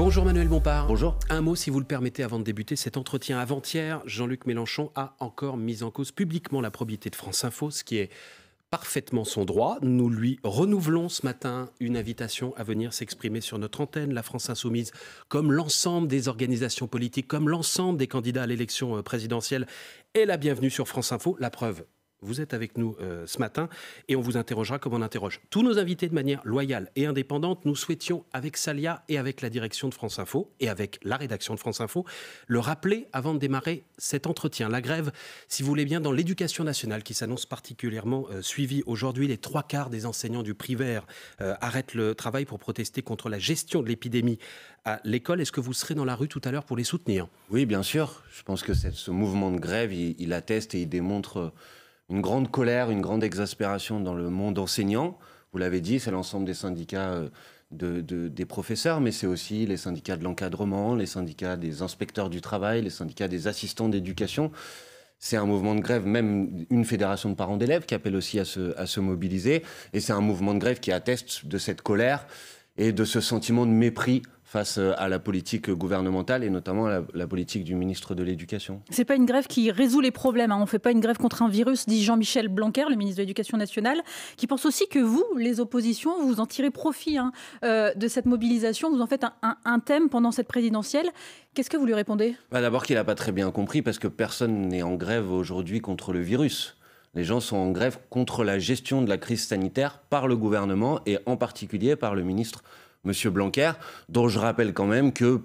Bonjour Manuel Bompard. Bonjour. Un mot, si vous le permettez, avant de débuter cet entretien. Avant-hier, Jean-Luc Mélenchon a encore mis en cause publiquement la probité de France Info, ce qui est parfaitement son droit. Nous lui renouvelons ce matin une invitation à venir s'exprimer sur notre antenne. La France Insoumise, comme l'ensemble des organisations politiques, comme l'ensemble des candidats à l'élection présidentielle, est la bienvenue sur France Info. La preuve, vous êtes avec nous ce matin et on vous interrogera comme on interroge tous nos invités de manière loyale et indépendante. Nous souhaitions, avec Salia et avec la direction de France Info et avec la rédaction de France Info, le rappeler avant de démarrer cet entretien. La grève, si vous voulez bien, dans l'éducation nationale qui s'annonce particulièrement suivie aujourd'hui. Les 3/4 des enseignants du primaire arrêtent le travail pour protester contre la gestion de l'épidémie à l'école. Est-ce que vous serez dans la rue tout à l'heure pour les soutenir? Oui, bien sûr. Je pense que ce mouvement de grève, il atteste et il démontre une grande colère, une grande exaspération dans le monde enseignant. Vous l'avez dit, c'est l'ensemble des syndicats des professeurs, mais c'est aussi les syndicats de l'encadrement, les syndicats des inspecteurs du travail, les syndicats des assistants d'éducation. C'est un mouvement de grève, même une fédération de parents d'élèves qui appelle aussi à se mobiliser. Et c'est un mouvement de grève qui atteste de cette colère et de ce sentiment de mépris face à la politique gouvernementale et notamment à la politique du ministre de l'Éducation. C'est pas une grève qui résout les problèmes. On ne fait pas une grève contre un virus, dit Jean-Michel Blanquer, le ministre de l'Éducation nationale, qui pense aussi que vous, les oppositions, vous en tirez profit de cette mobilisation. Vous en faites un thème pendant cette présidentielle. Qu'est-ce que vous lui répondez ? D'abord qu'il n'a pas très bien compris parce que personne n'est en grève aujourd'hui contre le virus. Les gens sont en grève contre la gestion de la crise sanitaire par le gouvernement et en particulier par le ministre Monsieur Blanquer, dont je rappelle quand même que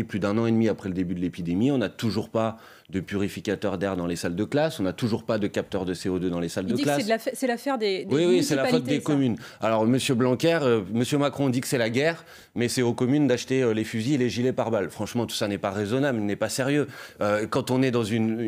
plus d'un an et demi après le début de l'épidémie, on n'a toujours pas de purificateur d'air dans les salles de classe, on n'a toujours pas de capteur de CO2 dans les salles de classe. Il dit que c'est l'affaire des Oui, c'est la faute des communes. Alors, Monsieur Blanquer, Monsieur Macron dit que c'est la guerre, mais c'est aux communes d'acheter les fusils et les gilets pare-balles. Franchement, tout ça n'est pas raisonnable, n'est pas sérieux. Quand on est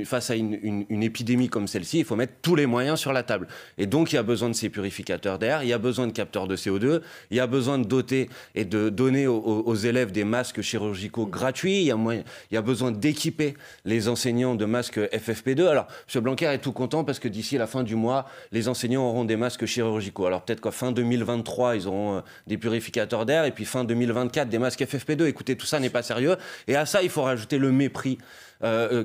face à une épidémie comme celle-ci, il faut mettre tous les moyens sur la table. Et donc, il y a besoin de ces purificateurs d'air, il y a besoin de capteurs de CO2, il y a besoin de doter et de donner aux élèves des masques chirurgicaux gratuits, il y a besoin d'équiper les enseignants de masques FFP2. Alors, M. Blanquer est tout content parce que d'ici la fin du mois, les enseignants auront des masques chirurgicaux. Alors peut-être qu'à fin 2023, ils auront des purificateurs d'air et puis fin 2024, des masques FFP2. Écoutez, tout ça n'est pas sérieux. Et à ça, il faut rajouter le mépris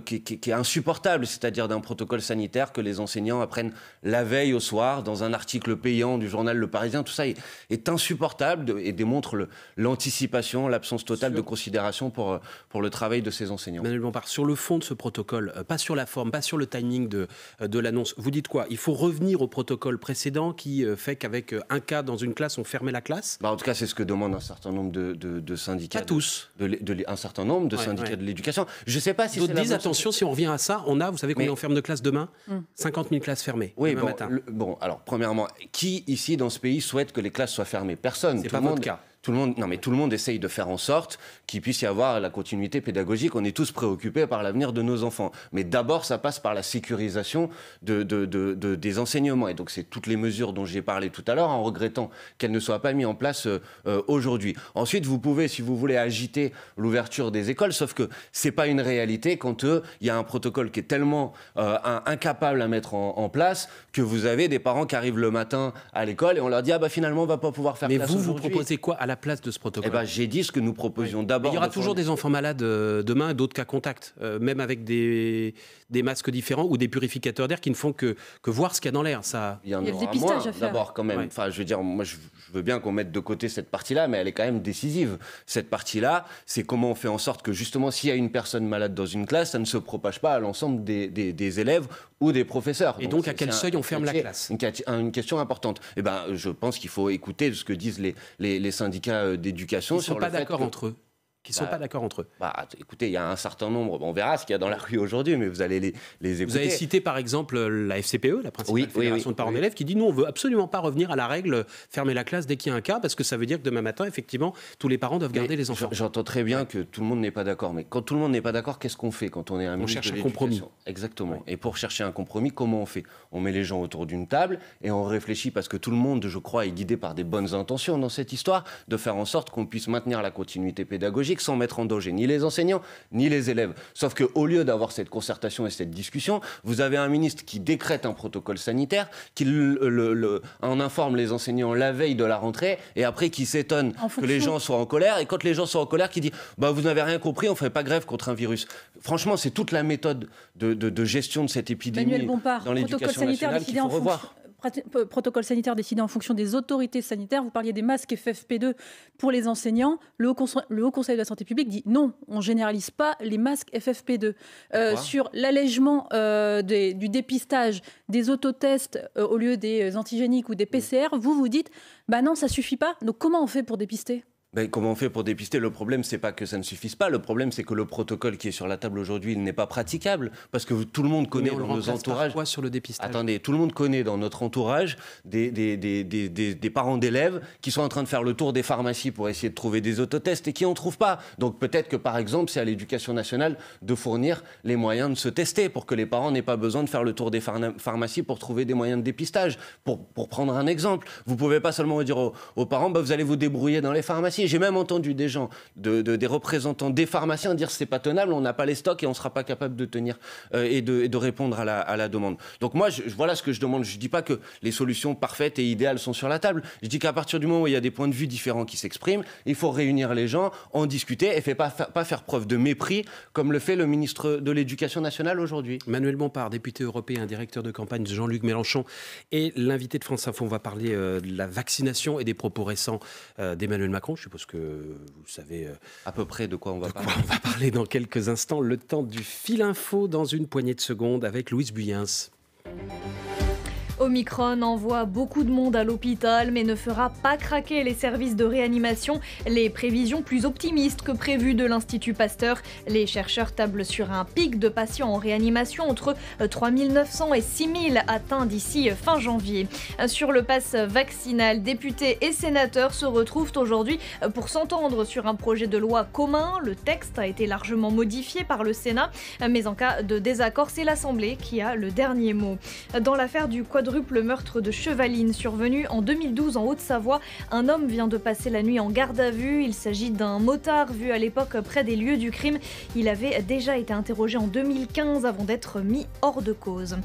qui est insupportable, c'est-à-dire d'un protocole sanitaire que les enseignants apprennent la veille au soir dans un article payant du journal Le Parisien. Tout ça est insupportable et démontre l'anticipation, l'absence totale de considération pour le travail de ces enseignants. Manuel Bompard, sur le fond de ce protocole, pas sur la forme, pas sur le timing de l'annonce, vous dites quoi? Il faut revenir au protocole précédent qui fait qu'avec un cas dans une classe, on fermait la classe? En tout cas, c'est ce que demande un certain nombre de syndicats. Pas tous. Un certain nombre de syndicats de l'éducation. Je ne sais pas si d'autres disent, attention, si on revient à ça, vous savez combien on ferme de classes demain? 50 000 classes fermées demain matin. Alors, premièrement, qui ici dans ce pays souhaite que les classes soient fermées? Personne. C'est pas votre cas. Tout le monde essaye de faire en sorte qu'il puisse y avoir la continuité pédagogique. On est tous préoccupés par l'avenir de nos enfants. Mais d'abord, ça passe par la sécurisation des enseignements. Et donc, c'est toutes les mesures dont j'ai parlé tout à l'heure, en regrettant qu'elles ne soient pas mises en place aujourd'hui. Ensuite, vous pouvez, si vous voulez, agiter l'ouverture des écoles, sauf que c'est pas une réalité quand il y a un protocole qui est tellement incapable à mettre en place que vous avez des parents qui arrivent le matin à l'école et on leur dit finalement, on va pas pouvoir faire classe aujourd'hui. Mais vous proposez quoi à la place de ce protocole? J'ai dit ce que nous proposions d'abord. Il y aura toujours des enfants malades demain et d'autres cas contacts, même avec des masques différents ou des purificateurs d'air qui ne font que voir ce qu'il y a dans l'air. Il y a le dépistage à faire. D'abord, quand même. Ouais. Enfin, je veux dire, moi, je veux bien qu'on mette de côté cette partie-là, mais elle est quand même décisive. Cette partie-là, c'est comment on fait en sorte que, justement, s'il y a une personne malade dans une classe, ça ne se propage pas à l'ensemble des élèves ou des professeurs. Et donc à quel seuil on ferme la classe? Une question importante. Je pense qu'il faut écouter ce que disent les syndicats d'éducation. Ils ne sont pas d'accord entre eux. Écoutez, il y a un certain nombre, on verra ce qu'il y a dans la rue aujourd'hui, mais vous allez les écouter. Vous avez cité par exemple la FCPE, la principale fédération de parents d'élèves, qui dit nous on veut absolument pas revenir à la règle fermer la classe dès qu'il y a un cas, parce que ça veut dire que demain matin, effectivement, tous les parents doivent garder les enfants. J'entends très bien que tout le monde n'est pas d'accord, mais quand tout le monde n'est pas d'accord, qu'est-ce qu'on fait quand on est un ministre de l'Éducation? On cherche un compromis. Exactement. Ouais. Et pour chercher un compromis, comment on fait? On met les gens autour d'une table et on réfléchit, parce que tout le monde, je crois, est guidé par des bonnes intentions dans cette histoire, de faire en sorte qu'on puisse maintenir la continuité pédagogique. pédagogique sans mettre en danger ni les enseignants, ni les élèves. Sauf qu'au lieu d'avoir cette concertation et cette discussion, vous avez un ministre qui décrète un protocole sanitaire, qui en informe les enseignants la veille de la rentrée, et après qui s'étonne que les gens soient en colère, et quand les gens sont en colère, qui dit « vous n'avez rien compris, on ne fait pas grève contre un virus ». Franchement, c'est toute la méthode de gestion de cette épidémie dans l'éducation nationale qu'il faut revoir. Protocole sanitaire décidé en fonction des autorités sanitaires. Vous parliez des masques FFP2 pour les enseignants. Le Haut Conseil de la santé publique dit non, on ne généralise pas les masques FFP2. Sur l'allègement du dépistage des autotests au lieu des antigéniques ou des PCR, vous dites non, ça ne suffit pas. Donc comment on fait pour dépister ? Comment on fait pour dépister ? Le problème, c'est pas que ça ne suffise pas. Le problème, c'est que le protocole qui est sur la table aujourd'hui, il n'est pas praticable. Parce que tout le monde connaît dans nos entourages. Quoi sur le dépistage ? Attendez, tout le monde connaît dans notre entourage des parents d'élèves qui sont en train de faire le tour des pharmacies pour essayer de trouver des autotests et qui n'en trouvent pas. Donc peut-être que, par exemple, c'est à l'Éducation nationale de fournir les moyens de se tester pour que les parents n'aient pas besoin de faire le tour des pharmacies pour trouver des moyens de dépistage. Pour prendre un exemple, vous ne pouvez pas seulement dire aux parents vous allez vous débrouiller dans les pharmacies. J'ai même entendu des gens, des représentants des pharmaciens dire c'est pas tenable, on n'a pas les stocks et on ne sera pas capable de tenir et de répondre à la demande. Donc moi, voilà ce que je demande. Je ne dis pas que les solutions parfaites et idéales sont sur la table. Je dis qu'à partir du moment où il y a des points de vue différents qui s'expriment, il faut réunir les gens, en discuter et pas faire preuve de mépris comme le fait le ministre de l'Éducation nationale aujourd'hui. Manuel Bompard, député européen, directeur de campagne de Jean-Luc Mélenchon et l'invité de France Info. On va parler de la vaccination et des propos récents d'Emmanuel Macron. Je suppose que vous savez à peu près de quoi on va parler. On va parler dans quelques instants. Le temps du fil info dans une poignée de secondes avec Louise Buyens. Omicron envoie beaucoup de monde à l'hôpital, mais ne fera pas craquer les services de réanimation. Les prévisions plus optimistes que prévues de l'Institut Pasteur. Les chercheurs tablent sur un pic de patients en réanimation entre 3 900 et 6 000 atteints d'ici fin janvier. Sur le pass vaccinal, députés et sénateurs se retrouvent aujourd'hui pour s'entendre sur un projet de loi commun. Le texte a été largement modifié par le Sénat, mais en cas de désaccord, c'est l'Assemblée qui a le dernier mot. Dans l'affaire du quadruple meurtre de Chevaline survenu en 2012 en Haute-Savoie. Un homme vient de passer la nuit en garde à vue. Il s'agit d'un motard vu à l'époque près des lieux du crime. Il avait déjà été interrogé en 2015 avant d'être mis hors de cause.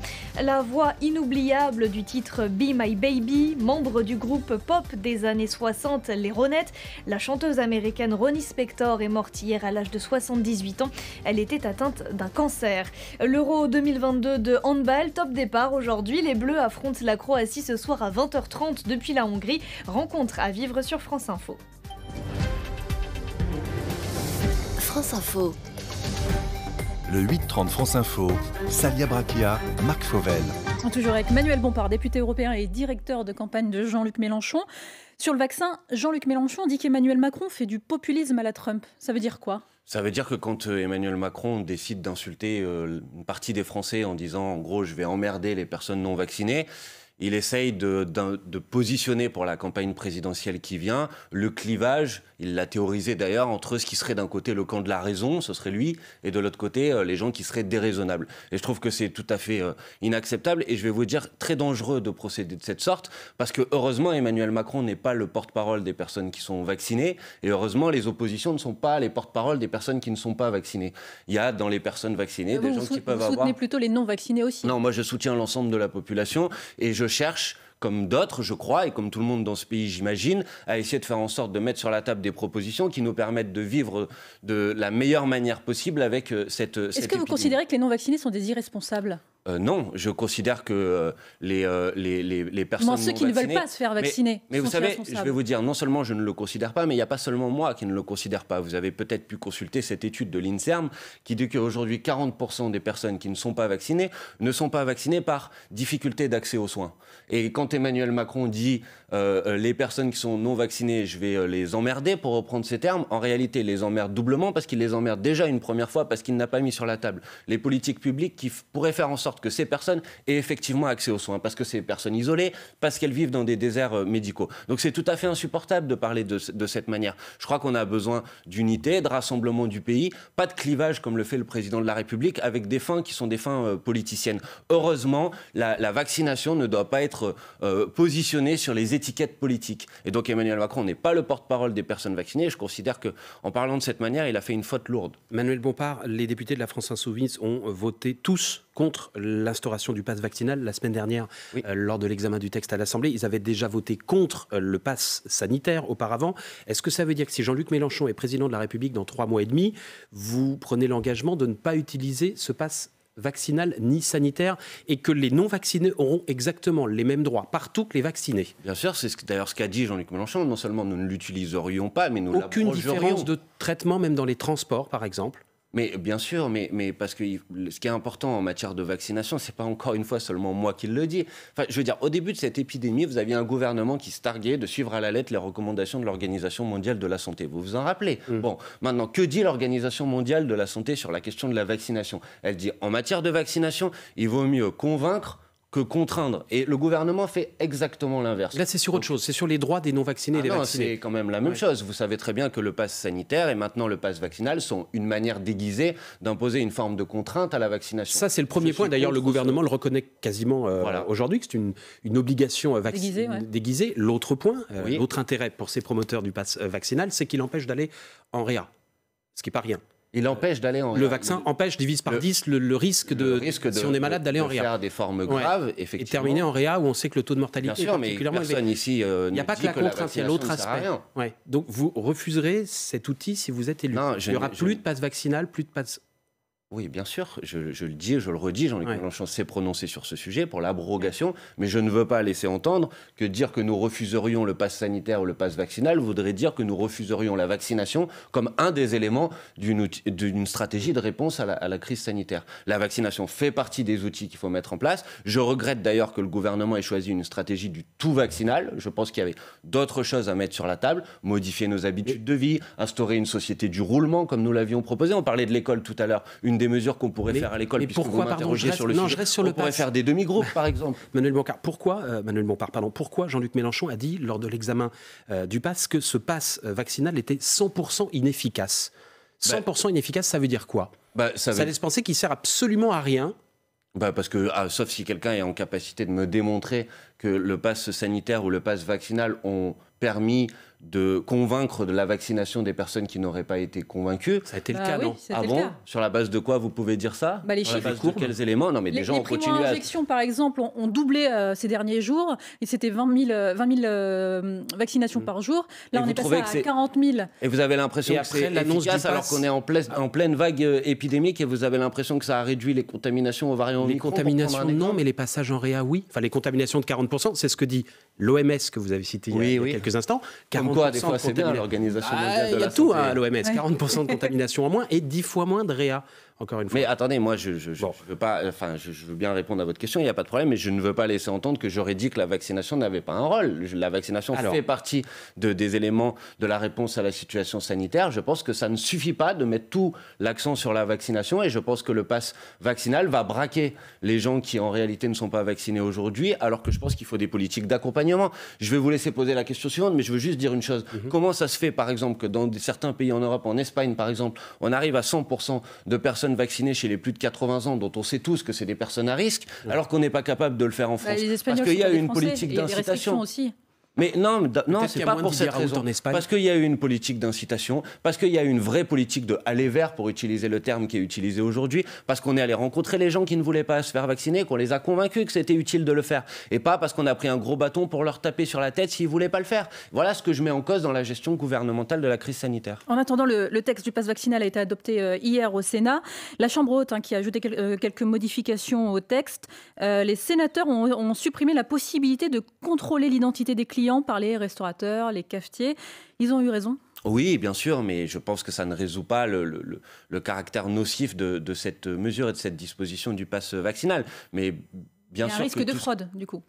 La voix inoubliable du titre Be My Baby, membre du groupe pop des années 60, les Ronettes, la chanteuse américaine Ronnie Spector est morte hier à l'âge de 78 ans. Elle était atteinte d'un cancer. L'Euro 2022 de handball, top départ aujourd'hui. Les Bleus affronte la Croatie ce soir à 20h30 depuis la Hongrie. Rencontre à vivre sur France Info. France Info. Le 8-30 France Info, Salia Brakia, Marc Fauvel. Toujours avec Manuel Bompard, député européen et directeur de campagne de Jean-Luc Mélenchon. Sur le vaccin, Jean-Luc Mélenchon dit qu'Emmanuel Macron fait du populisme à la Trump. Ça veut dire quoi ? Ça veut dire que quand Emmanuel Macron décide d'insulter une partie des Français en disant en gros je vais emmerder les personnes non vaccinées, il essaye de positionner pour la campagne présidentielle qui vient le clivage, il l'a théorisé d'ailleurs, entre ce qui serait d'un côté le camp de la raison, ce serait lui, et de l'autre côté les gens qui seraient déraisonnables. Et je trouve que c'est tout à fait inacceptable et je vais vous dire très dangereux de procéder de cette sorte parce que heureusement Emmanuel Macron n'est pas le porte-parole des personnes qui sont vaccinées et heureusement les oppositions ne sont pas les porte-parole des personnes qui ne sont pas vaccinées. Il y a dans les personnes vaccinées des gens qui peuvent avoir... Vous soutenez plutôt les non-vaccinés aussi ? Non, moi je soutiens l'ensemble de la population et je cherche, comme d'autres, je crois, et comme tout le monde dans ce pays, j'imagine, à essayer de faire en sorte de mettre sur la table des propositions qui nous permettent de vivre de la meilleure manière possible avec cette épidémie. Est-ce que vous considérez que les non-vaccinés sont des irresponsables ? Non, je considère que les personnes non vaccinées... ceux qui ne veulent pas se faire vacciner. Mais vous savez, je vais vous dire, non seulement je ne le considère pas, mais il n'y a pas seulement moi qui ne le considère pas. Vous avez peut-être pu consulter cette étude de l'INSERM qui dit qu'aujourd'hui, 40% des personnes qui ne sont pas vaccinées par difficulté d'accès aux soins. Et quand Emmanuel Macron dit les personnes qui sont non vaccinées, je vais les emmerder, pour reprendre ces termes, en réalité, il les emmerde doublement parce qu'il les emmerde déjà une première fois parce qu'il n'a pas mis sur la table les politiques publiques qui pourraient faire en sorte sorte que ces personnes aient effectivement accès aux soins, parce que c'est des personnes isolées, parce qu'elles vivent dans des déserts médicaux. Donc c'est tout à fait insupportable de parler de cette manière. Je crois qu'on a besoin d'unité, de rassemblement du pays, pas de clivage comme le fait le président de la République, avec des fins qui sont des fins politiciennes. Heureusement, la vaccination ne doit pas être positionnée sur les étiquettes politiques. Et donc Emmanuel Macron n'est pas le porte-parole des personnes vaccinées. Je considère qu'en parlant de cette manière, il a fait une faute lourde. Manuel Bompard, les députés de la France Insoumise ont voté tous contre l'instauration du pass vaccinal la semaine dernière, oui. Lors de l'examen du texte à l'Assemblée. Ils avaient déjà voté contre le pass sanitaire auparavant. Est-ce que ça veut dire que si Jean-Luc Mélenchon est président de la République dans 3 mois et demi, vous prenez l'engagement de ne pas utiliser ce pass vaccinal ni sanitaire et que les non-vaccinés auront exactement les mêmes droits partout que les vaccinés? Bien sûr, c'est d'ailleurs ce qu'a dit Jean-Luc Mélenchon. Non seulement nous ne l'utiliserions pas, mais nous aucune différence de traitement, même dans les transports, par exemple? Mais bien sûr, mais parce que ce qui est important en matière de vaccination, c'est pas encore une fois seulement moi qui le dis. Enfin, je veux dire, au début de cette épidémie, vous aviez un gouvernement qui se targuait de suivre à la lettre les recommandations de l'Organisation mondiale de la santé. Vous vous en rappelez? Bon, maintenant, que dit l'Organisation mondiale de la santé sur la question de la vaccination? Elle dit, en matière de vaccination, il vaut mieux convaincre que contraindre. Et le gouvernement fait exactement l'inverse. Là, c'est sur autre chose. C'est sur les droits des non-vaccinés et des vaccinés. C'est quand même la même chose. Vous savez très bien que le pass sanitaire et maintenant le pass vaccinal sont une manière déguisée d'imposer une forme de contrainte à la vaccination. Ça, c'est le premier point. D'ailleurs, le gouvernement le reconnaît quasiment aujourd'hui, que c'est une obligation déguisée. L'autre point, l'autre intérêt pour ces promoteurs du pass vaccinal, c'est qu'il empêche d'aller en réa. Ce qui n'est pas rien. Il empêche d'aller en réa. Le vaccin divise par 10 le risque de si on est malade, d'aller en réa. Faire des formes graves, effectivement. Et terminer en réa où on sait que le taux de mortalité est particulièrement élevé. Personne ici il n'y a pas que la contrainte, il y a l'autre aspect. Ouais. Donc vous refuserez cet outil si vous êtes élu. Il n'y aura plus de passe vaccinal, plus de passe... Oui, bien sûr, je le dis et je le redis, Jean-Luc Mélenchon s'est prononcé sur ce sujet pour l'abrogation, mais je ne veux pas laisser entendre que dire que nous refuserions le pass sanitaire ou le pass vaccinal voudrait dire que nous refuserions la vaccination comme un des éléments d'une stratégie de réponse à la crise sanitaire. La vaccination fait partie des outils qu'il faut mettre en place. Je regrette d'ailleurs que le gouvernement ait choisi une stratégie du tout vaccinal. Je pense qu'il y avait d'autres choses à mettre sur la table, modifier nos habitudes de vie, instaurer une société du roulement comme nous l'avions proposé. On parlait de l'école tout à l'heure. Une des mesures qu'on pourrait faire à l'école, puisque vous m'interrogez sur le sujet, on pourrait faire des demi-groupes, par exemple. Manuel Bompard, pourquoi Jean-Luc Mélenchon a dit, lors de l'examen du pass, que ce pass vaccinal était 100% inefficace? 100% inefficace, ça veut dire quoi? Ça laisse penser qu'il sert absolument à rien. Parce que, sauf si quelqu'un est en capacité de me démontrer que le pass sanitaire ou le pass vaccinal ont permis de convaincre de la vaccination des personnes qui n'auraient pas été convaincues. Ça a été le cas, non? Ah bon? Sur la base de quoi vous pouvez dire ça? Les Sur la base de quels éléments? Non, mais des gens ont continué à... Les primo-injections, par exemple, ont doublé ces derniers jours. Et c'était 20 000 vaccinations par jour. Là, on est passé à 40 000. Et vous avez l'impression que c'est efficace alors qu'on est en pleine vague épidémique et vous avez l'impression que ça a réduit les contaminations aux variants Omicron? Les contaminations, non, mais les passages en réa, oui. Enfin, les contaminations de 40%, c'est ce que dit l'OMS que vous avez cité il y a quelques instants. Comme quoi, des fois, c'est bien l'Organisation mondiale de la santé. Il y a tout à l'OMS, 40% de contamination en moins et 10 fois moins de réa. Encore une fois. Mais attendez, moi, je veux pas, je veux bien répondre à votre question, il n'y a pas de problème, mais je ne veux pas laisser entendre que j'aurais dit que la vaccination n'avait pas un rôle. La vaccination fait partie des éléments de la réponse à la situation sanitaire. Je pense que ça ne suffit pas de mettre tout l'accent sur la vaccination et je pense que le pass vaccinal va braquer les gens qui, en réalité, ne sont pas vaccinés aujourd'hui, alors que je pense qu'il faut des politiques d'accompagnement. Je vais vous laisser poser la question suivante, mais je veux juste dire une chose. Comment ça se fait, par exemple, que dans certains pays en Europe, en Espagne, par exemple, on arrive à 100% de personnes vaccinées chez les plus de 80 ans, dont on sait tous que c'est des personnes à risque, alors qu'on n'est pas capable de le faire en France. Parce qu'il y a eu une politique d'incitation. Mais non, c'est pas pour cette raison. Parce qu'il y a eu une politique d'incitation, parce qu'il y a eu une vraie politique de aller vers, pour utiliser le terme qui est utilisé aujourd'hui, parce qu'on est allé rencontrer les gens qui ne voulaient pas se faire vacciner, qu'on les a convaincus que c'était utile de le faire, et pas parce qu'on a pris un gros bâton pour leur taper sur la tête s'ils ne voulaient pas le faire. Voilà ce que je mets en cause dans la gestion gouvernementale de la crise sanitaire. En attendant, le texte du pass vaccinal a été adopté hier au Sénat. La Chambre haute, qui a ajouté quelques modifications au texte, les sénateurs ont supprimé la possibilité de contrôler l'identité des clients par les restaurateurs, les cafetiers. Ils ont eu raison? Oui, bien sûr, mais je pense que ça ne résout pas le caractère nocif de cette mesure et de cette disposition du pass vaccinal. Mais bien sûr, il y a un risque de fraude, du coup.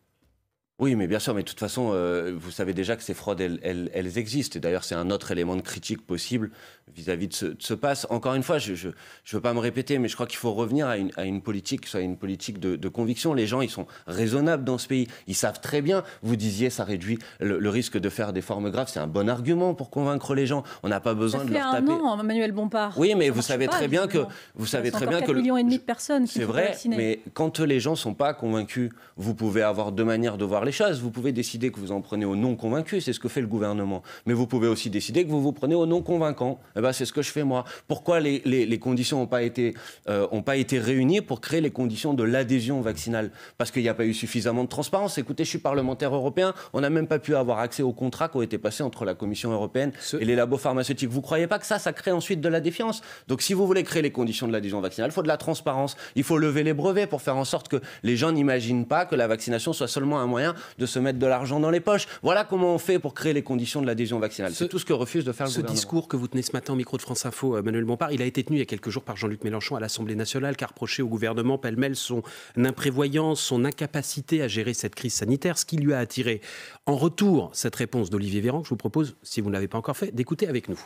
Oui, mais bien sûr, mais de toute façon, vous savez déjà que ces fraudes, elles existent. Et d'ailleurs, c'est un autre élément de critique possible vis-à-vis de ce pass. Encore une fois, je ne veux pas me répéter, mais je crois qu'il faut revenir à une politique, soit une politique de conviction. Les gens, ils sont raisonnables dans ce pays. Ils savent très bien, vous disiez, ça réduit le risque de faire des formes graves. C'est un bon argument pour convaincre les gens. On n'a pas besoin de leur taper. Ça fait 1 an, Manuel Bompard. Oui, mais vous savez très bien que... Vous savez très bien que... 4,5 millions de personnes qui c'est vrai, mais quand les gens ne sont pas convaincus, vous pouvez avoir deux manières de voir les choses. Vous pouvez décider que vous en prenez aux non-convaincus, c'est ce que fait le gouvernement. Mais vous pouvez aussi décider que vous vous prenez aux non-convaincants. Eh ben, c'est ce que je fais moi. Pourquoi les conditions n'ont pas été réunies pour créer les conditions de l'adhésion vaccinale? Parce qu'il n'y a pas eu suffisamment de transparence. Écoutez, je suis parlementaire européen, on n'a même pas pu avoir accès aux contrats qui ont été passés entre la Commission européenne et les labos pharmaceutiques. Vous ne croyez pas que ça crée ensuite de la défiance? Donc si vous voulez créer les conditions de l'adhésion vaccinale, il faut de la transparence. Il faut lever les brevets pour faire en sorte que les gens n'imaginent pas que la vaccination soit seulement un moyen de se mettre de l'argent dans les poches. Voilà comment on fait pour créer les conditions de l'adhésion vaccinale. C'est tout ce que refuse de faire le gouvernement. Ce discours que vous tenez ce matin au micro de France Info, Manuel Bompard, il a été tenu il y a quelques jours par Jean-Luc Mélenchon à l'Assemblée nationale, qui a reproché au gouvernement pêle-mêle son imprévoyance, son incapacité à gérer cette crise sanitaire, ce qui lui a attiré en retour cette réponse d'Olivier Véran, que je vous propose, si vous ne l'avez pas encore fait, d'écouter avec nous.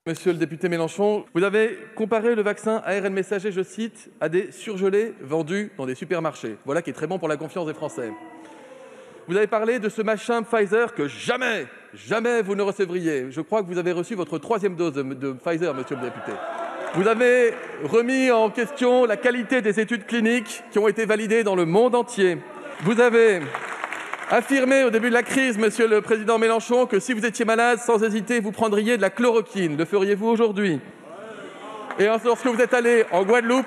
Monsieur le député Mélenchon, vous avez comparé le vaccin ARN messager, je cite, à des surgelés vendus dans des supermarchés. Voilà qui est très bon pour la confiance des Français. Vous avez parlé de ce machin Pfizer que jamais vous ne recevriez. Je crois que vous avez reçu votre 3e dose de Pfizer, monsieur le député. Vous avez remis en question la qualité des études cliniques qui ont été validées dans le monde entier. Vous avez affirmé au début de la crise, monsieur le président Mélenchon, que si vous étiez malade, sans hésiter, vous prendriez de la chloroquine. Le feriez-vous aujourd'hui? Et lorsque vous êtes allé en Guadeloupe,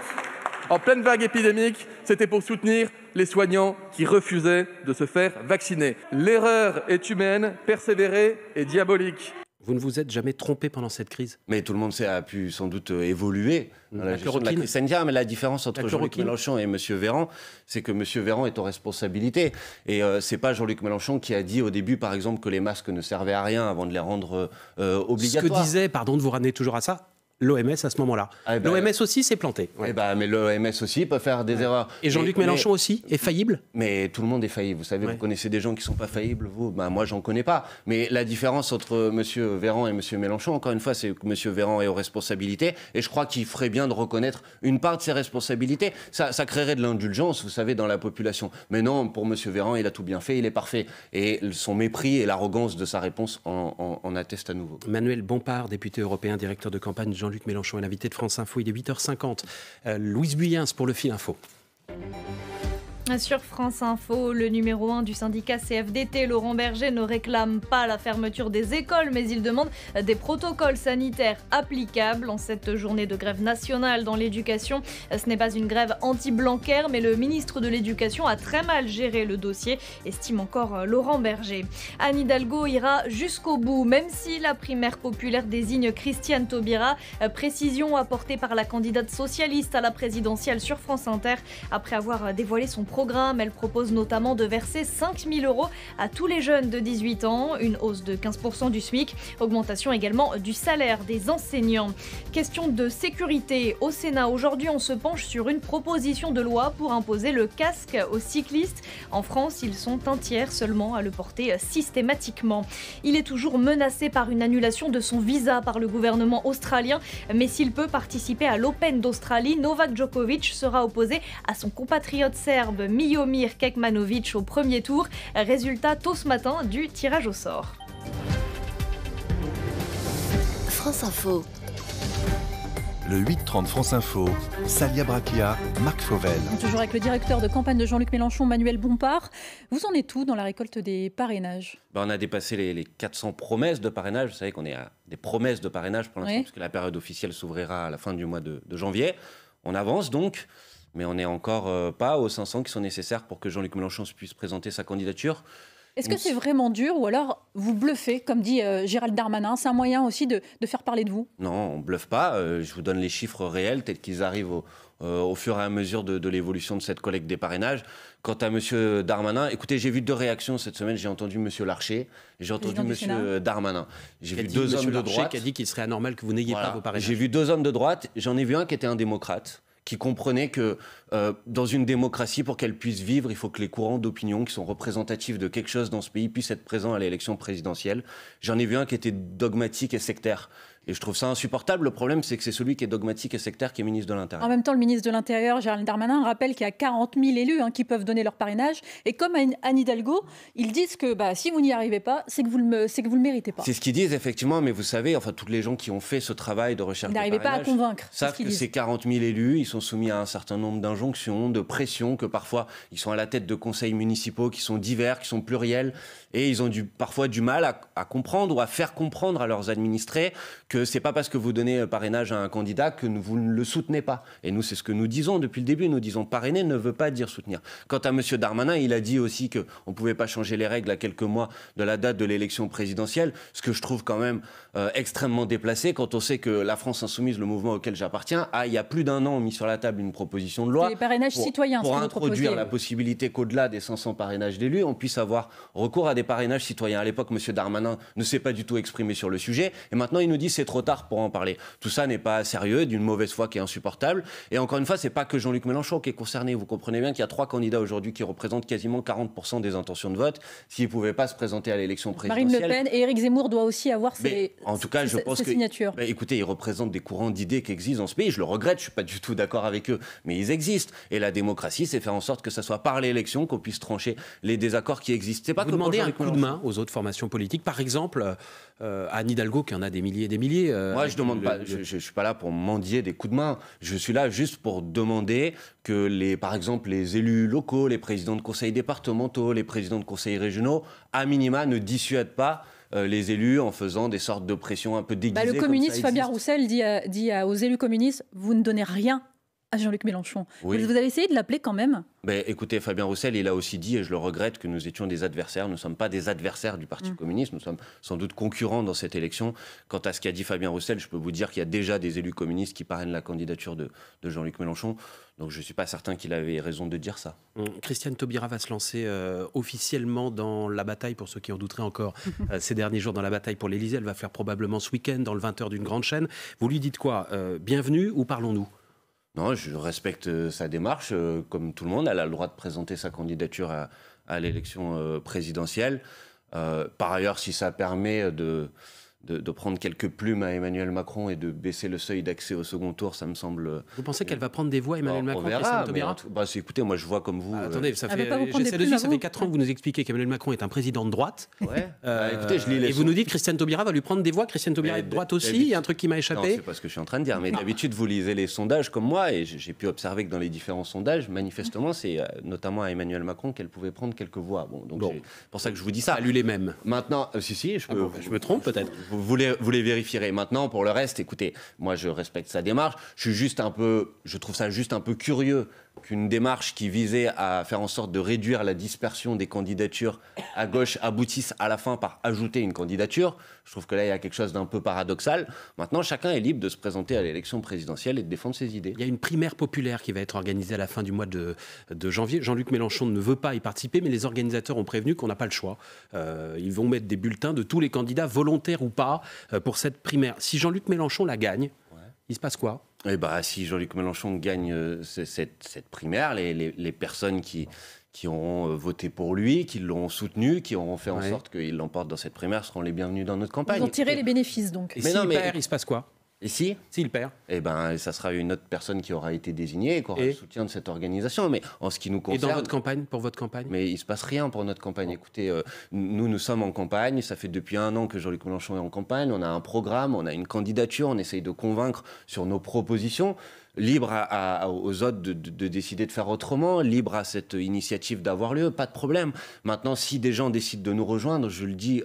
en pleine vague épidémique, c'était pour soutenir les soignants qui refusaient de se faire vacciner. L'erreur est humaine, persévérer est diabolique. Vous ne vous êtes jamais trompé pendant cette crise? Mais tout le monde a pu sans doute évoluer dans la gestion de la crise sanitaire. Mais la différence entre Jean-Luc Mélenchon et M. Véran, c'est que M. Véran est aux responsabilités. Et ce n'est pas Jean-Luc Mélenchon qui a dit au début, par exemple, que les masques ne servaient à rien avant de les rendre obligatoires. Ce que disait, pardon de vous ramener toujours à ça, l'OMS à ce moment-là. L'OMS aussi s'est planté. Ouais. Mais l'OMS aussi peut faire des erreurs. Et Jean-Luc Mélenchon aussi est faillible? Mais tout le monde est faillible. Vous savez, vous connaissez des gens qui ne sont pas faillibles, vous? Moi, j'en connais pas. Mais la différence entre M. Véran et M. Mélenchon, encore une fois, c'est que M. Véran est aux responsabilités. Et je crois qu'il ferait bien de reconnaître une part de ses responsabilités. Ça créerait de l'indulgence, vous savez, dans la population. Mais non, pour M. Véran, il a tout bien fait, il est parfait. Et son mépris et l'arrogance de sa réponse en attestent à nouveau. Manuel Bompard, député européen, directeur de campagne Jean-Luc Mélenchon est l'invité de France Info. Il est 8h50. Louise Buyens pour le fil info. Sur France Info, le numéro 1 du syndicat CFDT, Laurent Berger, ne réclame pas la fermeture des écoles, mais il demande des protocoles sanitaires applicables en cette journée de grève nationale dans l'éducation. Ce n'est pas une grève anti-Blanquer, mais le ministre de l'Éducation a très mal géré le dossier, estime encore Laurent Berger. Anne Hidalgo ira jusqu'au bout, même si la primaire populaire désigne Christiane Taubira. Précision apportée par la candidate socialiste à la présidentielle sur France Inter. Après avoir dévoilé son programme, elle propose notamment de verser 5 000 € à tous les jeunes de 18 ans, une hausse de 15% du SMIC, augmentation également du salaire des enseignants. Question de sécurité au Sénat. Aujourd'hui, on se penche sur une proposition de loi pour imposer le casque aux cyclistes. En France, ils sont 1/3 seulement à le porter systématiquement. Il est toujours menacé par une annulation de son visa par le gouvernement australien, mais s'il peut participer à l'Open d'Australie, Novak Djokovic sera opposé à son compatriote serbe Miomir Kekmanovic au premier tour. Résultat tôt ce matin du tirage au sort. France Info. Le 8-30 France Info, Salia Braquia, Marc Fauvel. Toujours avec le directeur de campagne de Jean-Luc Mélenchon, Manuel Bompard. Vous en êtes où dans la récolte des parrainages? On a dépassé les 400 promesses de parrainage. Vous savez qu'on est à des promesses de parrainage pour l'instant, puisque la période officielle s'ouvrira à la fin du mois de janvier. On avance donc, mais on n'est encore pas aux 500 qui sont nécessaires pour que Jean-Luc Mélenchon puisse présenter sa candidature. Est-ce que c'est vraiment dur ou alors vous bluffez, comme dit Gérald Darmanin? C'est un moyen aussi de faire parler de vous? Non, on ne bluffe pas. Je vous donne les chiffres réels, tels qu'ils arrivent au fur et à mesure de l'évolution de cette collecte des parrainages. Quant à M. Darmanin, écoutez, j'ai vu 2 réactions cette semaine. J'ai entendu M. Larcher et j'ai entendu M. Darmanin. J'ai vu 2 hommes de droite qui a dit qu'il serait anormal que vous n'ayez pas vos parrainages. J'ai vu 2 hommes de droite. J'en ai vu un qui était un démocrate, qui comprenait que dans une démocratie, pour qu'elle puisse vivre, il faut que les courants d'opinion qui sont représentatifs de quelque chose dans ce pays puissent être présents à l'élection présidentielle. J'en ai vu un qui était dogmatique et sectaire. Et je trouve ça insupportable. Le problème, c'est que c'est celui qui est dogmatique et sectaire qui est ministre de l'Intérieur. En même temps, le ministre de l'Intérieur, Gérald Darmanin, rappelle qu'il y a 40 000 élus qui peuvent donner leur parrainage. Et comme Anne Hidalgo, ils disent que si vous n'y arrivez pas, c'est que vous le méritez pas. C'est ce qu'ils disent, effectivement. Mais vous savez, enfin, tous les gens qui ont fait ce travail de recherche de parrainage n'arrivez pas à convaincre. savent que ces 40 000 élus, ils sont soumis à un certain nombre d'injonctions, de pressions, que parfois, ils sont à la tête de conseils municipaux qui sont divers, qui sont pluriels. Et ils ont parfois du mal à comprendre ou à faire comprendre à leurs administrés que c'est pas parce que vous donnez parrainage à un candidat que vous ne le soutenez pas. Et nous, c'est ce que nous disons depuis le début. Nous disons parrainer ne veut pas dire soutenir. Quant à M. Darmanin, il a dit aussi qu'on ne pouvait pas changer les règles à quelques mois de la date de l'élection présidentielle, ce que je trouve quand même extrêmement déplacé quand on sait que la France Insoumise, le mouvement auquel j'appartiens, a il y a plus d'un an mis sur la table une proposition de loi les parrainages citoyens, pour introduire la possibilité qu'au-delà des 500 parrainages d'élus, on puisse avoir recours à des parrainages citoyens. À l'époque, M. Darmanin ne s'est pas du tout exprimé sur le sujet et maintenant il nous dit c'est trop tard pour en parler. Tout ça n'est pas sérieux, d'une mauvaise foi qui est insupportable. Et encore une fois, c'est pas que Jean-Luc Mélenchon qui est concerné. Vous comprenez bien qu'il y a 3 candidats aujourd'hui qui représentent quasiment 40% des intentions de vote. S'ils ne pouvaient pas se présenter à l'élection présidentielle. Marine Le Pen et Éric Zemmour doivent aussi avoir ses signatures. Écoutez, ils représentent des courants d'idées qui existent dans ce pays. Je le regrette, je suis pas du tout d'accord avec eux, mais ils existent. Et la démocratie, c'est faire en sorte que ça soit par l'élection qu'on puisse trancher les désaccords qui existent. C'est pas vous demandez un coup de main aux autres formations politiques, par exemple Anne Hidalgo qui en a des milliers et des milliers. Moi, je demande pas. Je suis pas là pour mendier des coups de main. Je suis là juste pour demander que par exemple, les élus locaux, les présidents de conseils départementaux, les présidents de conseils régionaux, à minima, ne dissuadent pas les élus en faisant des sortes de pressions un peu déguisées. Le communiste Fabien Roussel dit aux élus communistes « Vous ne donnez rien à Jean-Luc Mélenchon ». Oui. Vous avez essayé de l'appeler quand même ? Écoutez, Fabien Roussel, il a aussi dit, et je le regrette, que nous étions des adversaires. Nous ne sommes pas des adversaires du Parti communiste, nous sommes sans doute concurrents dans cette élection. Quant à ce qu'a dit Fabien Roussel, je peux vous dire qu'il y a déjà des élus communistes qui parrainent la candidature de Jean-Luc Mélenchon. Donc je ne suis pas certain qu'il avait raison de dire ça. Christiane Taubira va se lancer officiellement dans la bataille, pour ceux qui en douteraient encore, ces derniers jours dans la bataille pour l'Élysée. Elle va faire probablement ce week-end dans le 20h d'une grande chaîne. Vous lui dites quoi ? Bienvenue ou parlons-nous ? Non, je respecte sa démarche. Comme tout le monde, elle a le droit de présenter sa candidature à l'élection présidentielle. Par ailleurs, si ça permet de prendre quelques plumes à Emmanuel Macron et de baisser le seuil d'accès au second tour, ça me semble... Vous pensez qu'elle va prendre des voix, Emmanuel Macron, on verra, Christiane Taubira ? Écoutez, moi je vois comme vous... attendez, ça fait 4 ans que vous nous expliquez qu'Emmanuel Macron est un président de droite. Ouais. Écoutez, je lis les et vous nous dites Christiane Taubira va lui prendre des voix. Christiane Taubira est de droite aussi, il y a un truc qui m'a échappé. Non, c'est pas ce que je suis en train de dire, mais d'habitude vous lisez les sondages comme moi, et j'ai pu observer que dans les différents sondages, manifestement, c'est notamment à Emmanuel Macron qu'elle pouvait prendre quelques voix. C'est pour ça que je vous dis ça. Elle a lu les mêmes. Maintenant, si, je me trompe peut-être. Vous les vérifierez. Maintenant, pour le reste, écoutez, moi je respecte sa démarche. Je trouve ça juste un peu curieux qu'une démarche qui visait à faire en sorte de réduire la dispersion des candidatures à gauche aboutisse à la fin par ajouter une candidature. Je trouve que là, il y a quelque chose d'un peu paradoxal. Maintenant, chacun est libre de se présenter à l'élection présidentielle et de défendre ses idées. Il y a une primaire populaire qui va être organisée à la fin du mois de janvier. Jean-Luc Mélenchon ne veut pas y participer, mais les organisateurs ont prévenu qu'on n'a pas le choix. Ils vont mettre des bulletins de tous les candidats, volontaires ou pas, pour cette primaire. Si Jean-Luc Mélenchon la gagne, il se passe quoi ? Si Jean-Luc Mélenchon gagne cette primaire, les personnes qui auront voté pour lui, qui l'auront soutenu, qui auront fait en sorte qu'il l'emporte dans cette primaire, seront les bienvenus dans notre campagne. Vous en tirez les bénéfices donc. Et s'il perd, il se passe quoi ? Et s'il perd, ça sera une autre personne qui aura été désignée et qui aura le soutien de cette organisation. Mais en ce qui nous concerne... Et dans votre campagne, pour votre campagne ? Mais il ne se passe rien pour notre campagne. Écoutez, nous sommes en campagne. Ça fait depuis 1 an que Jean-Luc Mélenchon est en campagne. On a un programme, on a une candidature. On essaye de convaincre sur nos propositions. Libre aux autres de décider de faire autrement, libre à cette initiative d'avoir lieu, pas de problème. Maintenant, si des gens décident de nous rejoindre, je le dis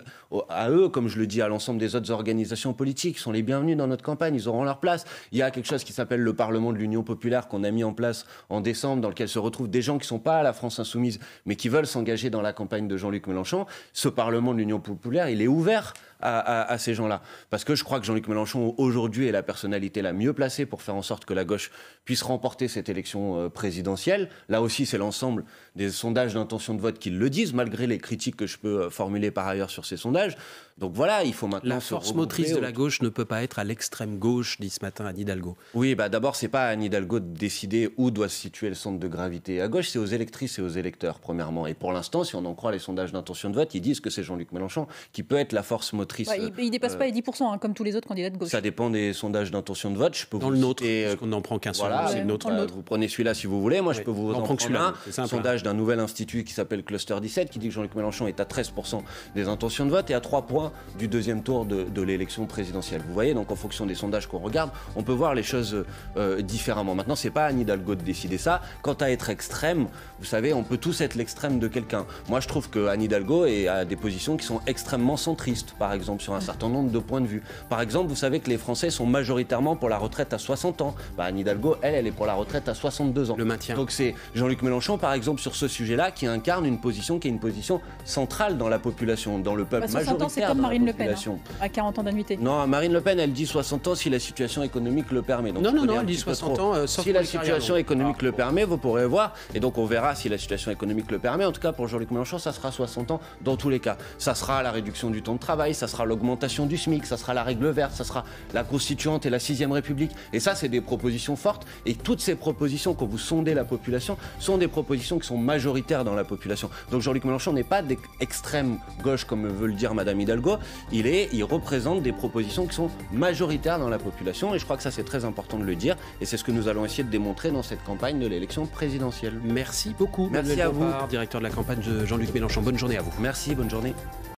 à eux, comme je le dis à l'ensemble des autres organisations politiques, ils sont les bienvenus dans notre campagne, ils auront leur place. Il y a quelque chose qui s'appelle le Parlement de l'Union populaire qu'on a mis en place en décembre, dans lequel se retrouvent des gens qui ne sont pas à la France insoumise, mais qui veulent s'engager dans la campagne de Jean-Luc Mélenchon. Ce Parlement de l'Union populaire, il est ouvert à ces gens-là. Parce que je crois que Jean-Luc Mélenchon, aujourd'hui, est la personnalité la mieux placée pour faire en sorte que la gauche puisse remporter cette élection présidentielle. Là aussi, c'est l'ensemble des sondages d'intention de vote qui le disent, malgré les critiques que je peux formuler par ailleurs sur ces sondages. Donc voilà, il faut maintenant La force motrice de la gauche ne peut pas être à l'extrême gauche, dit ce matin Anne Hidalgo. Oui, d'abord, c'est pas à Anne Hidalgo de décider où doit se situer le centre de gravité à gauche, c'est aux électrices et aux électeurs, premièrement. Et pour l'instant, si on en croit les sondages d'intention de vote, ils disent que c'est Jean-Luc Mélenchon qui peut être la force motrice. Il ne dépasse pas les 10%, comme tous les autres candidats de gauche. Ça dépend des sondages d'intention de vote. Je peux dans vous le nôtre, citer, parce qu'on n'en prend qu'un seul. voilà, c'est le nôtre. Vous prenez celui-là si vous voulez. Moi, je peux vous en prendre un sondage d'un nouvel institut qui s'appelle Cluster 17, qui dit que Jean-Luc Mélenchon est à 13% des intentions de vote et à 3 points du deuxième tour de l'élection présidentielle. Vous voyez, donc en fonction des sondages qu'on regarde, on peut voir les choses différemment. Maintenant, c'est pas à Anne Hidalgo de décider ça. Quant à être extrême, vous savez, on peut tous être l'extrême de quelqu'un. Moi, je trouve que Anne Hidalgo a des positions qui sont extrêmement centristes, par exemple, sur un certain nombre de points de vue. Par exemple, vous savez que les Français sont majoritairement pour la retraite à 60 ans. Anne Hidalgo, elle est pour la retraite à 62 ans. Le maintien. Donc c'est Jean-Luc Mélenchon, par exemple, sur ce sujet-là, qui incarne une position qui est une position centrale dans la population, dans le peuple 60 majoritaire. ans, c'est comme Marine Le Pen, à 40 ans d'annuité. Non, Marine Le Pen, elle dit 60 ans si la situation économique le permet. Donc, non, elle dit 60 ans, sauf si pour la les situation économique le permet, vous pourrez voir. Et donc, on verra si la situation économique le permet. En tout cas, pour Jean-Luc Mélenchon, ça sera 60 ans dans tous les cas. Ça sera la réduction du temps de travail, ça sera l'augmentation du SMIC, ça sera la règle verte, ça sera la constituante et la 6e République. Et ça, c'est des propositions fortes. Et toutes ces propositions, quand vous sondez la population, sont des propositions qui sont majoritaires dans la population. Donc, Jean-Luc Mélenchon n'est pas d'extrême gauche, comme veut le dire Madame Hidalgo. Il représente des propositions qui sont majoritaires dans la population. Et je crois que ça, c'est très important de le dire. Et c'est ce que nous allons essayer de démontrer dans cette campagne de l'élection présidentielle. Merci beaucoup. Merci Manuel à vous. Bompard, directeur de la campagne de Jean-Luc Mélenchon. Bonne journée à vous. Merci, bonne journée.